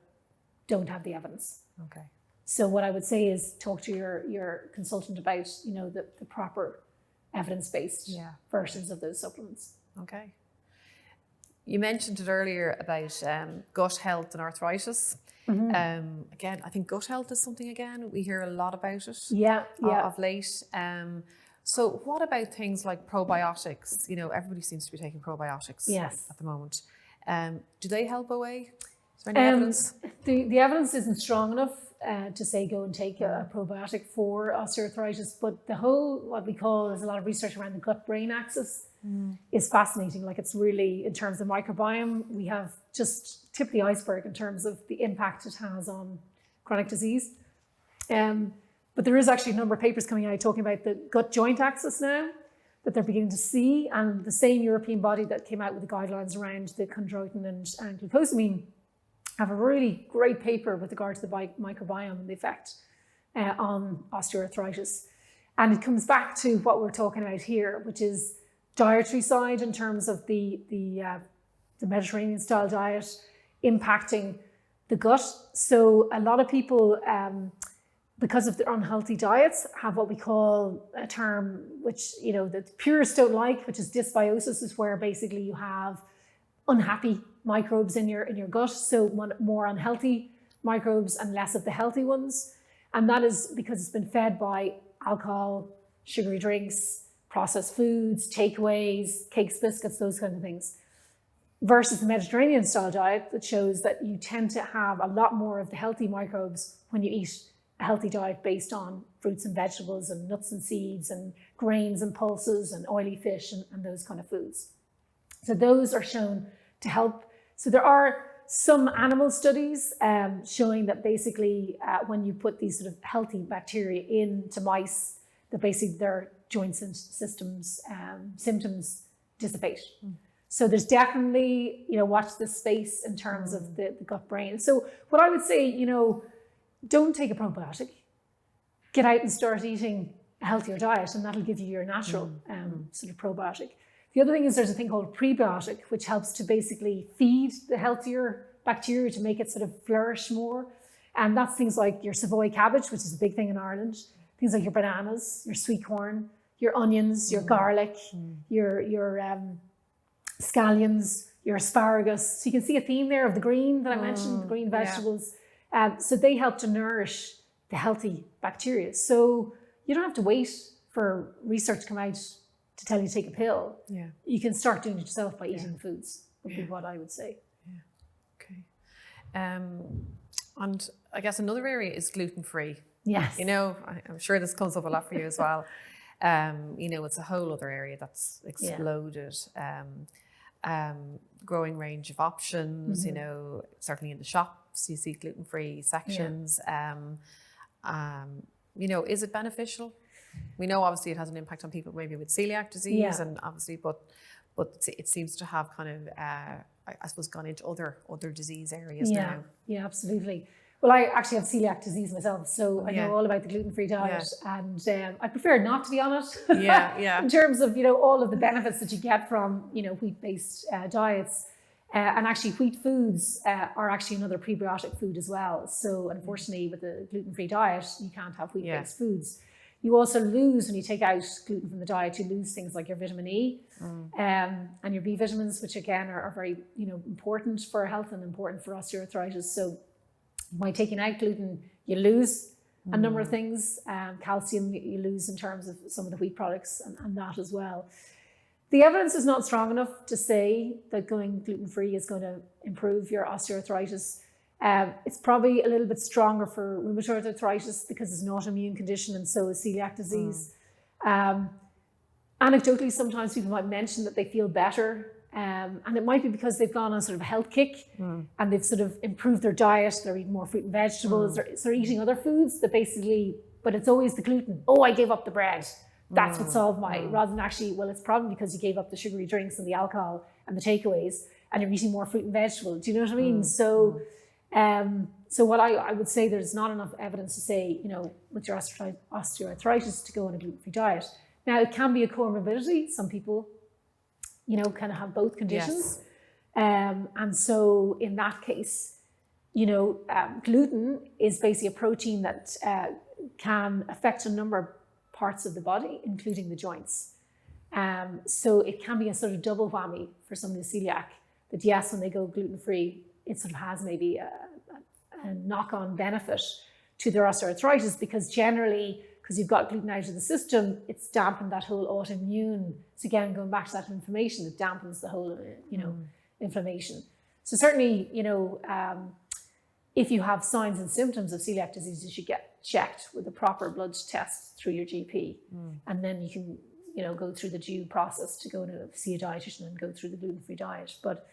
don't have the evidence. Okay. So what I would say is talk to your consultant about the proper evidence-based versions of those supplements. Okay. You mentioned it earlier about gut health and arthritis. Again, I think gut health is something, we hear a lot about it of late. So what about things like probiotics? Everybody seems to be taking probiotics at the moment. Do they help OA? Is there any evidence? The evidence isn't strong enough to say go and take a probiotic for osteoarthritis, but the whole, what we call, there's a lot of research around the gut-brain axis is fascinating. Like, it's really, in terms of microbiome, we have just tipped the iceberg in terms of the impact it has on chronic disease. But there is actually a number of papers coming out talking about the gut-joint axis now that they're beginning to see, and the same European body that came out with the guidelines around the chondroitin and glucosamine have a really great paper with regard to the microbiome and the effect on osteoarthritis. And it comes back to what we're talking about here, which is dietary side in terms of the Mediterranean style diet impacting the gut. So a lot of people, because of their unhealthy diets, have what we call a term which the purists don't like, which is dysbiosis, is where basically you have unhappy microbes in your gut, so more unhealthy microbes and less of the healthy ones. And that is because it's been fed by alcohol, sugary drinks, processed foods, takeaways, cakes, biscuits, those kind of things. Versus the Mediterranean style diet that shows that you tend to have a lot more of the healthy microbes when you eat a healthy diet based on fruits and vegetables and nuts and seeds and grains and pulses and oily fish and those kind of foods. So those are shown to help. So there are some animal studies showing that basically when you put these sort of healthy bacteria into mice, that basically their joint systems symptoms dissipate. So there's definitely, watch this space in terms of the gut brain. So what I would say, don't take a probiotic. Get out and start eating a healthier diet, and that'll give you your natural sort of probiotic. The other thing is there's a thing called prebiotic, which helps to basically feed the healthier bacteria to make it sort of flourish more. And that's things like your Savoy cabbage, which is a big thing in Ireland. Things like your bananas, your sweet corn, your onions, your garlic, your scallions, your asparagus. So you can see a theme there of the green that I mentioned, the green vegetables. So they help to nourish the healthy bacteria. So you don't have to wait for research to come out to tell you to take a pill. Yeah. You can start doing it yourself by eating foods, would be what I would say. Yeah. Okay. And I guess another area is gluten-free. Yes. I'm sure this comes up a lot for you as well. It's a whole other area that's exploded. Growing range of options, certainly in the shops, you see gluten-free sections. Is it beneficial? We know obviously it has an impact on people maybe with celiac disease and obviously, but it seems to have kind of, I suppose, gone into other disease areas now. Yeah, absolutely. Well, I actually have celiac disease myself, so I know all about the gluten-free diet, and I prefer not to be on it. In terms of, you know, all of the benefits that you get from, you know, wheat-based diets, and actually wheat foods are actually another prebiotic food as well. So unfortunately, with the gluten-free diet, you can't have wheat-based foods. You also lose, when you take out gluten from the diet, you lose things like your vitamin E and your B vitamins, which again are very, you know, important for health and important for osteoarthritis. So by taking out gluten, you lose a number of things. Calcium you lose in terms of some of the wheat products and that as well. The evidence is not strong enough to say that going gluten-free is going to improve your osteoarthritis. It's probably a little bit stronger for rheumatoid arthritis because it's an autoimmune condition, and so is celiac disease. Anecdotally, sometimes people might mention that they feel better, and it might be because they've gone on sort of a health kick and they've sort of improved their diet. They're eating more fruit and vegetables. They're eating other foods that basically, but it's always the gluten. Oh, I gave up the bread. That's what solved my, rather than actually, well, it's probably because you gave up the sugary drinks and the alcohol and the takeaways and you're eating more fruit and vegetables. Do you know what I mean? So what I would say, there's not enough evidence to say, you know, with your osteoarthritis to go on a gluten-free diet. Now, it can be a comorbidity. Some people, you know, kind of have both conditions. And so in that case, you know, gluten is basically a protein that can affect a number of parts of the body, including the joints. So it can be a sort of double whammy for somebody with celiac, that yes, when they go gluten-free, it sort of has maybe a knock-on benefit to their osteoarthritis, because generally, because you've got gluten out of the system, it's dampened that whole autoimmune. So again, going back to that inflammation, it dampens the whole, you know, inflammation. So certainly, you know, if you have signs and symptoms of celiac disease, you should get checked with a proper blood test through your GP. And then you can, you know, go through the due process to go to see a dietitian and go through the gluten-free diet. But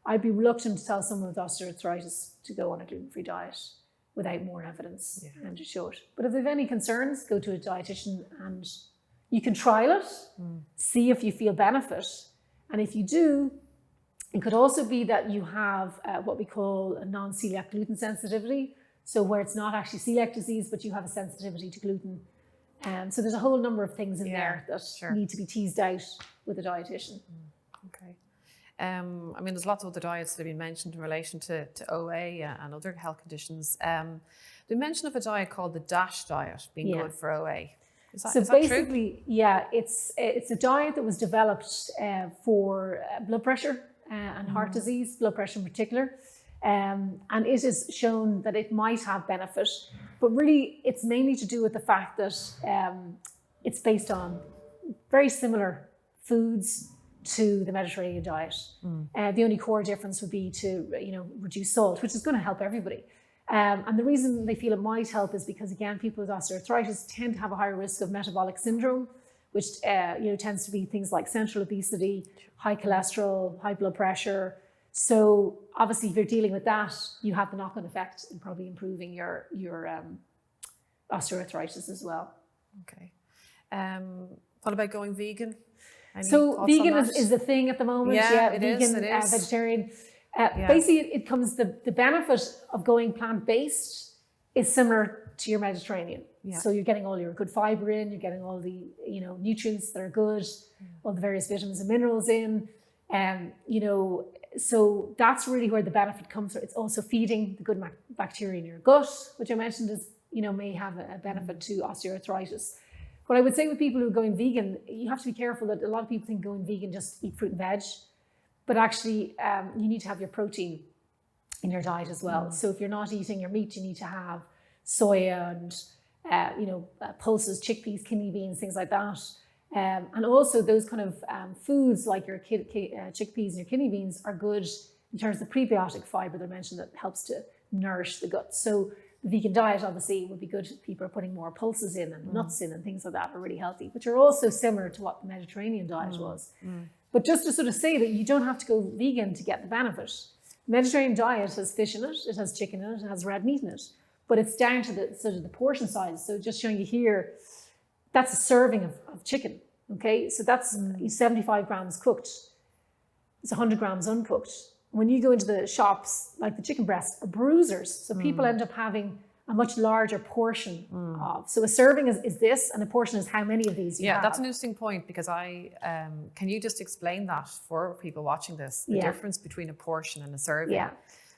I'd be reluctant to tell someone with osteoarthritis to go on a gluten-free diet without more evidence and to show it. But if they have any concerns, go to a dietitian and you can trial it, see if you feel benefit. And if you do, it could also be that you have what we call a non-celiac gluten sensitivity. So where it's not actually celiac disease, but you have a sensitivity to gluten. So there's a whole number of things in there that need to be teased out with a dietitian. Okay. I mean, there's lots of other diets that have been mentioned in relation to OA and other health conditions. The mention of a diet called the DASH diet being good for OA. Is that basically, true? it's a diet that was developed for blood pressure and heart disease, blood pressure in particular. And it is shown that it might have benefit, but really it's mainly to do with the fact that it's based on very similar foods to the Mediterranean diet. The only core difference would be to, you know, reduce salt, which is going to help everybody. And the reason they feel it might help is because, again, people with osteoarthritis tend to have a higher risk of metabolic syndrome, which you know, tends to be things like central obesity, high cholesterol, high blood pressure. So obviously, if you're dealing with that, you have the knock-on effect in probably improving your osteoarthritis as well. Okay. What about going vegan? So vegan is a thing at the moment. It vegan, is. Vegetarian. Basically, it comes the benefit of going plant-based is similar to your Mediterranean. So you're getting all your good fiber in, you're getting all the, you know, nutrients that are good, all the various vitamins and minerals in, you know. So that's really where the benefit comes from. It's also feeding the good bacteria in your gut, which I mentioned is, you know, may have a benefit to osteoarthritis. What I would say with people who are going vegan, you have to be careful that a lot of people think going vegan, just eat fruit and veg. But actually, you need to have your protein in your diet as well. So if you're not eating your meat, you need to have soya and, you know, pulses, chickpeas, kidney beans, things like that. And also those kind of foods like your chickpeas and your kidney beans are good in terms of prebiotic fiber that I mentioned that helps to nourish the gut. So the vegan diet obviously would be good if people are putting more pulses in and nuts in and things like that are really healthy, which are also similar to what the Mediterranean diet was. But just to sort of say that you don't have to go vegan to get the benefit. The Mediterranean diet has fish in it, it has chicken in it, it has red meat in it, but it's down to the sort of the portion size. So just showing you here, that's a serving of chicken. Okay, so that's 75 grams cooked. It's 100 grams uncooked. when you go into the shops, like the chicken breasts are bruisers. So people end up having a much larger portion of. So a serving is this, and a portion is how many of these you have. Yeah, that's an interesting point, because can you just explain that for people watching this, the difference between a portion and a serving? Yeah.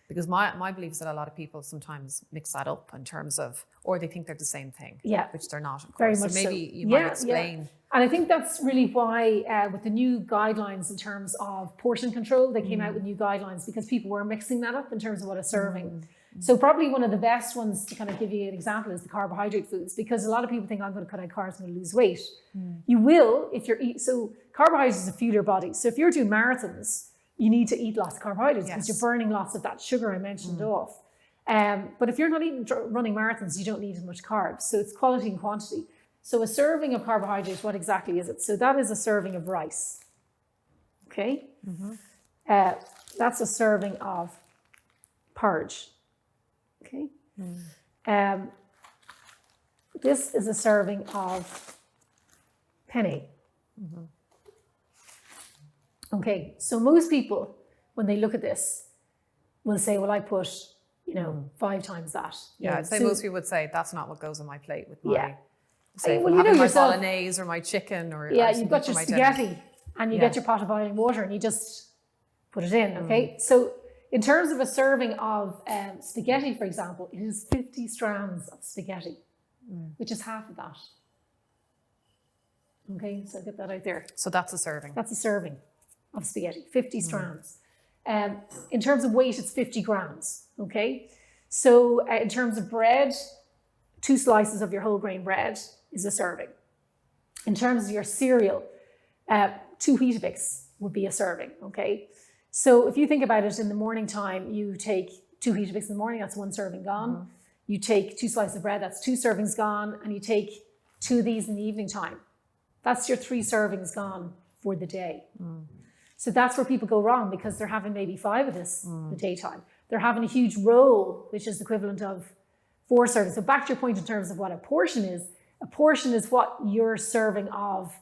Because my belief is that a lot of people sometimes mix that up in terms of, or they think they're the same thing, which they're not, of course. Very much so maybe so. you might explain. Yeah. And I think that's really why with the new guidelines in terms of portion control, they came out with new guidelines, because people were mixing that up in terms of what a serving. So probably one of the best ones to kind of give you an example is the carbohydrate foods, because a lot of people think, I'm going to cut out carbs, I'm going to lose weight. You will if you're so carbohydrates is a fuel your body. So if you're doing marathons, you need to eat lots of carbohydrates because you're burning lots of that sugar I mentioned off. But if you're not running marathons, you don't need as much carbs. So it's quality and quantity. So a serving of carbohydrates, what exactly is it? So that is a serving of rice. Okay? That's a serving of porridge. Okay? This is a serving of penne. Okay, so most people, when they look at this, will say, well, I put, 5 times that. Yeah, I'd say most people would say, that's not what goes on my plate with my, say, well, having my yourself, bolognese or my chicken or you've got your spaghetti and you get your pot of boiling water and you just put it in, okay? So in terms of a serving of spaghetti, for example, it is 50 strands of spaghetti, which is half of that. Okay, so get that out there. So that's a serving. That's a serving of spaghetti, 50 strands. In terms of weight, it's 50 grams, okay? So in terms of bread, 2 slices of your whole grain bread is a serving. In terms of your cereal, 2 Weetabix would be a serving, okay? So if you think about it, in the morning time, you take 2 Weetabix in the morning, that's 1 serving gone. You take 2 slices of bread, that's 2 servings gone. And you take 2 of these in the evening time. That's your 3 servings gone for the day. So that's where people go wrong, because they're having maybe 5 of this in the daytime. They're having a huge roll, which is the equivalent of 4 servings. So back to your point in terms of what a portion is what you're serving of,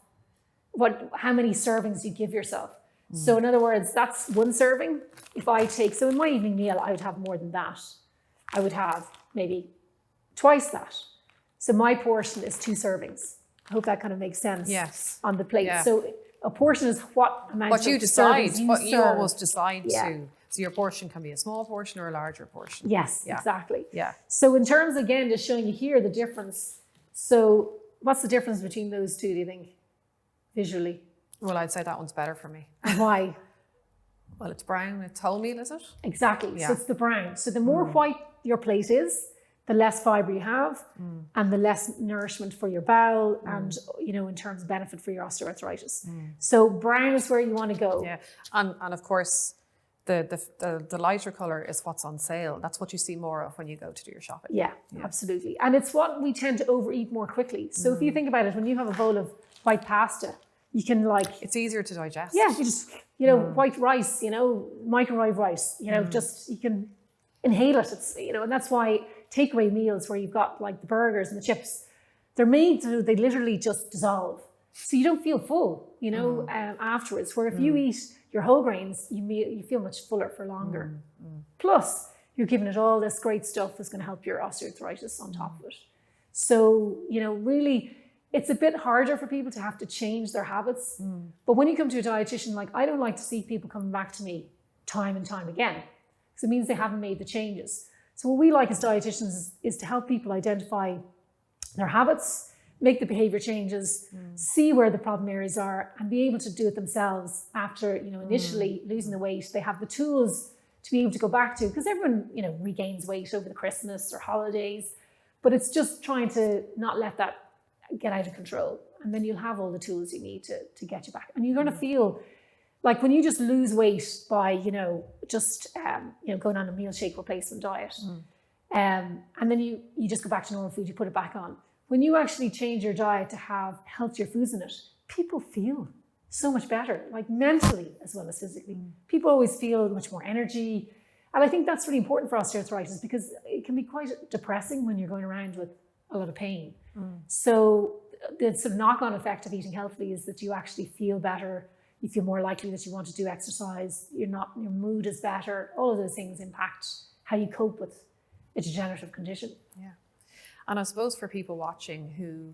how many servings you give yourself. So in other words, that's 1 serving. So in my evening meal, I would have more than that. I would have maybe twice that. So my portion is 2 servings. I hope that kind of makes sense on the plate. Yeah. So a portion is what amount what you decide, what you serve. almost decide to. So your portion can be a small portion or a larger portion. Yes, exactly. Yeah. So in terms, again, just showing you here the difference. So what's the difference between those two, do you think, visually? Well, I'd say that one's better for me. And why? Well, it's brown, it's wholemeal, is it? Exactly. Yeah. So it's the brown. So the more white your plate is, the less fibre you have and the less nourishment for your bowel and, in terms of benefit for your osteoarthritis. So brown is where you want to go. Yeah. And of course, the lighter colour is what's on sale. That's what you see more of when you go to do your shopping. Yeah, absolutely. And it's what we tend to overeat more quickly. So if you think about it, when you have a bowl of white pasta, you can it's easier to digest. Yeah, you just, white rice, microwave rice, just, you can inhale it. It's, and that's why takeaway meals where you've got like the burgers and the chips, they're made so they literally just dissolve. So you don't feel full, afterwards. Where if you eat your whole grains, you feel much fuller for longer. Plus, you're giving it all this great stuff that's going to help your osteoarthritis on top of it. So, really, it's a bit harder for people to have to change their habits. But when you come to a dietitian, like I don't like to see people coming back to me time and time again, because it means they haven't made the changes. So what we like as dietitians is to help people identify their habits, make the behavior changes, see where the problem areas are, and be able to do it themselves after, initially losing the weight. They have the tools to be able to go back to, because everyone, regains weight over the Christmas or holidays, but it's just trying to not let that get out of control. And then you'll have all the tools you need to get you back. And you're going to feel like when you just lose weight by, going on a meal shake replacement diet, and then you just go back to normal food, you put it back on. When you actually change your diet to have healthier foods in it, people feel so much better, like mentally as well as physically. People always feel much more energy. And I think that's really important for osteoarthritis, because it can be quite depressing when you're going around with a lot of pain. So the sort of knock-on effect of eating healthily is that you actually feel better. you feel more likely that you want to do exercise, your mood is better. All of those things impact how you cope with a degenerative condition. Yeah. And I suppose for people watching who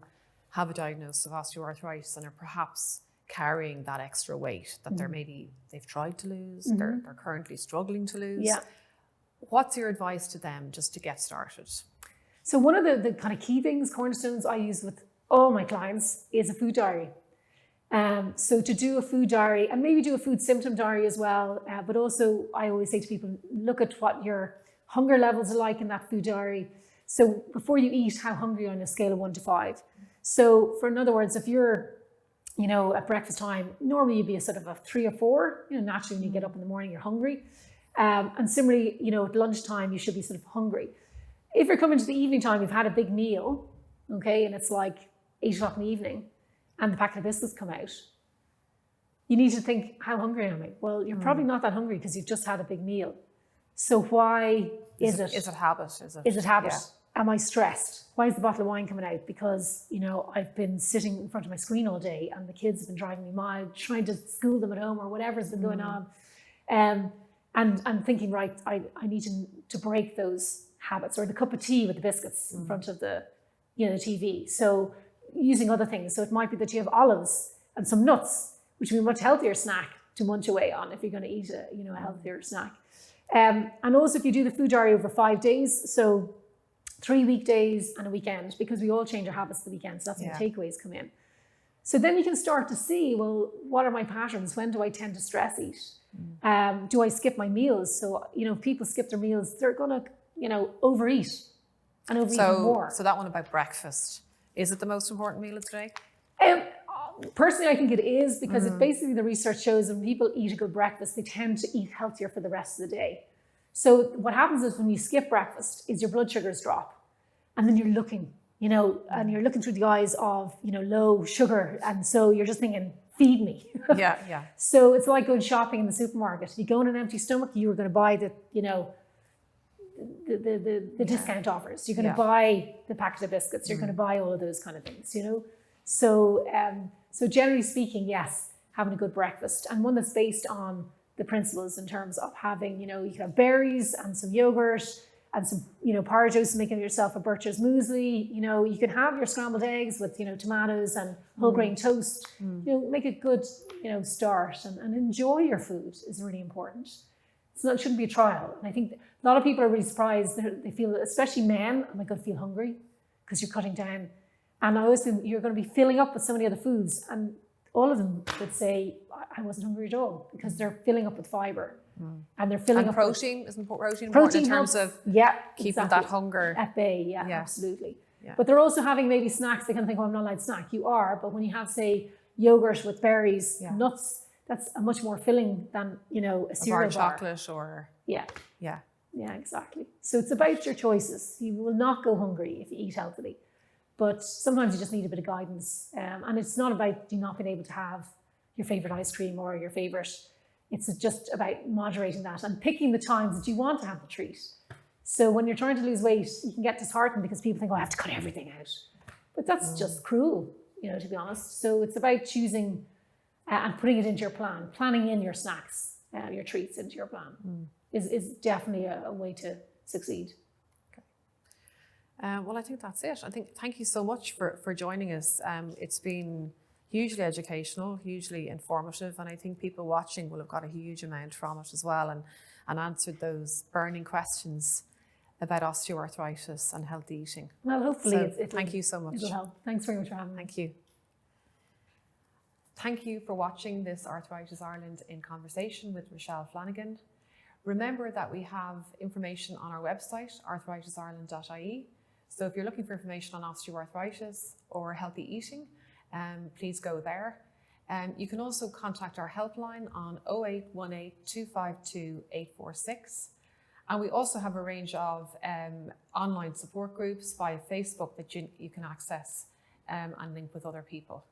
have a diagnosis of osteoarthritis and are perhaps carrying that extra weight that they've tried to lose, they're currently struggling to lose. Yeah. What's your advice to them just to get started? So one of the kind of key things, cornerstones I use with all my clients is a food diary. So to do a food diary and maybe do a food symptom diary as well, but also I always say to people, look at what your hunger levels are like in that food diary. So before you eat, how hungry are you on a scale of 1 to 5? So in other words, if you're, at breakfast time, normally you'd be a sort of a 3 or 4, naturally when you get up in the morning, you're hungry. And similarly, at lunchtime, you should be sort of hungry. If you're coming to the evening time, you've had a big meal, okay, and it's like 8 o'clock in the evening and the packet of biscuits come out, you need to think, how hungry am I? Well, you're probably not that hungry because you've just had a big meal. So why is it? Is it habit? Is it habit? Yeah. Am I stressed? Why is the bottle of wine coming out? Because, I've been sitting in front of my screen all day and the kids have been driving me mad, trying to school them at home or whatever's been going on. And I'm thinking, right, I need to break those habits, or the cup of tea with the biscuits in front of the TV. So using other things. So it might be that you have olives and some nuts, which would be a much healthier snack to munch away on if you're going to eat a healthier snack. And also if you do the food diary over 5 days, so 3 weekdays and a weekend, because we all change our habits the weekend. So that's when takeaways come in. So then you can start to see, well, what are my patterns? When do I tend to stress eat? Do I skip my meals? So, if people skip their meals, they're going to, overeat and overeat more. So that one about breakfast, is it the most important meal of the day? Personally, I think it is, because it basically, the research shows when people eat a good breakfast, they tend to eat healthier for the rest of the day. So what happens is when you skip breakfast is your blood sugars drop, and then you're looking, and you're looking through the eyes of, low sugar. And so you're just thinking, feed me. Yeah. So it's like going shopping in the supermarket. If you go on an empty stomach, you were going to buy the discount offers. You're going to buy the packet of biscuits. You're going to buy all of those kind of things, So, so generally speaking, yes, having a good breakfast, and one that's based on the principles in terms of having, you can have berries and some yogurt and some, porridge oats, making yourself a Birch's muesli. You can have your scrambled eggs with, tomatoes and whole grain toast. Make a good, start, and enjoy your food is really important. It shouldn't be a trial. And I think a lot of people are really surprised. They feel, especially men, oh my God, feel hungry because you're cutting down. And I always think you're going to be filling up with so many other foods. And all of them would say, I wasn't hungry at all, because they're filling up with fiber. And they're filling up protein. Isn't protein important in terms of keeping that hunger at bay? Yeah, absolutely. Yeah. But they're also having maybe snacks. They can think, I'm not allowed to snack. You are. But when you have, say, yogurt with berries, nuts, that's a much more filling than, a cereal bar. Chocolate or... Yeah, exactly. So it's about your choices. You will not go hungry if you eat healthily. But sometimes you just need a bit of guidance. And it's not about you not being able to have your favorite ice cream or your favorite. It's just about moderating that and picking the times that you want to have the treat. So when you're trying to lose weight, you can get disheartened because people think, I have to cut everything out. But that's just cruel, to be honest. So it's about choosing and putting it into your plan. Planning in your snacks, your treats into your plan is definitely a way to succeed. Well, I think that's it. Thank you so much for joining us. It's been hugely educational, hugely informative, and I think people watching will have got a huge amount from it as well, and answered those burning questions about osteoarthritis and healthy eating. Well, hopefully thank you so much. It'll help. Thanks very much for having me. Thank you. Thank you for watching this Arthritis Ireland in conversation with Richelle Flanagan. Remember that we have information on our website, arthritisireland.ie. So if you're looking for information on osteoarthritis or healthy eating, please go there. You can also contact our helpline on 0818 252 846. And we also have a range of online support groups via Facebook that you can access and link with other people.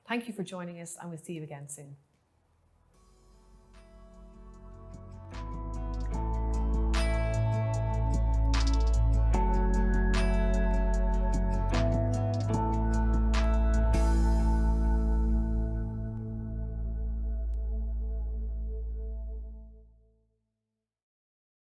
Thank you for joining us, and we'll see you again soon.